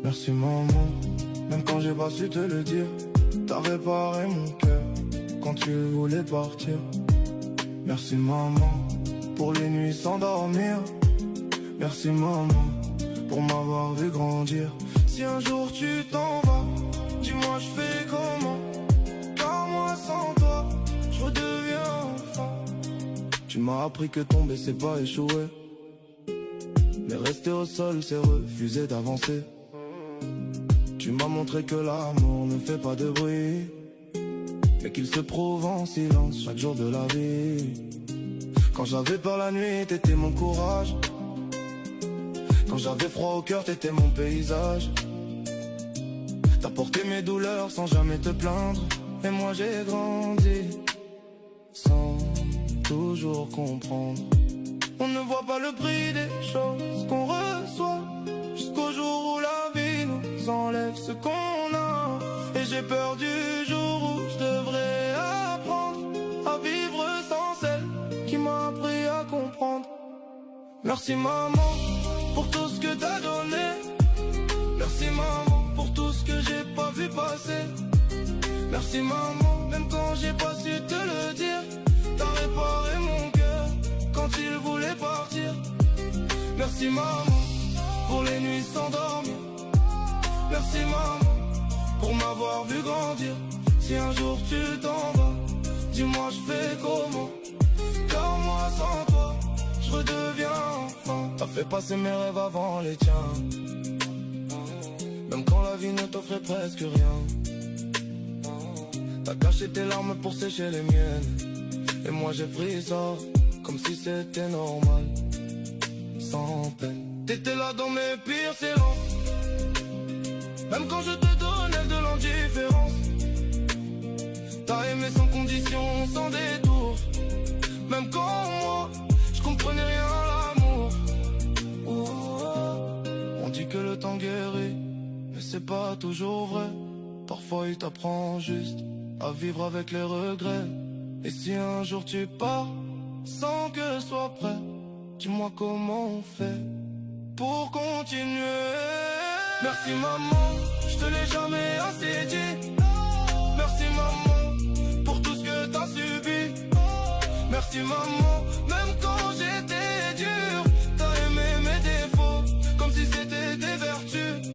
Merci maman, même quand j'ai pas su te le dire. T'as réparé mon cœur quand tu voulais partir. Merci maman, pour les nuits sans dormir. Merci maman, pour m'avoir vu grandir. Si un jour tu t'en vas, dis-moi je fais comment. Car moi sans toi, je redeviens enfant. Tu m'as appris que tomber c'est pas échouer, mais rester au sol c'est refuser d'avancer. Tu m'as montré que l'amour ne fait pas de bruit, mais qu'il se prouve en silence chaque jour de la vie. Quand j'avais peur la nuit, t'étais mon courage. Quand j'avais froid au cœur, t'étais mon paysage. T'as porté mes douleurs sans jamais te plaindre. Et moi j'ai grandi sans toujours comprendre. On ne voit pas le prix des choses qu'on reçoit, jusqu'au jour où la vie nous enlève ce qu'on a. Et j'ai peur du jour où je devrais apprendre à vivre sans celle qui m'a appris à comprendre. Merci maman pour tout ce que t'as donné. Merci maman pour tout ce que j'ai pas vu passer. Merci maman, même quand j'ai pas su te le dire. T'as réparé mon cœur quand il voulait partir. Merci maman pour les nuits sans dormir. Merci maman pour m'avoir vu grandir. Si un jour tu t'en vas, dis-moi je fais comment. Car moi sans toi, je redeviens enfant. T'as fait passer mes rêves avant les tiens, même quand la vie ne t'offrait presque rien. T'as caché tes larmes pour sécher les miennes, et moi j'ai pris ça comme si c'était normal, sans peine. T'étais là dans mes pires silences, même quand je te donnais de l'indifférence. T'as aimé sans condition, sans détour, même quand moi je comprenais rien à l'amour. On dit que le temps guérit, mais c'est pas toujours vrai. Parfois il t'apprend juste à vivre avec les regrets. Et si un jour tu pars sans que je sois prêt, dis-moi comment on fait pour continuer. Merci maman, je te l'ai jamais assez dit. Merci maman pour tout ce que t'as subi. Merci maman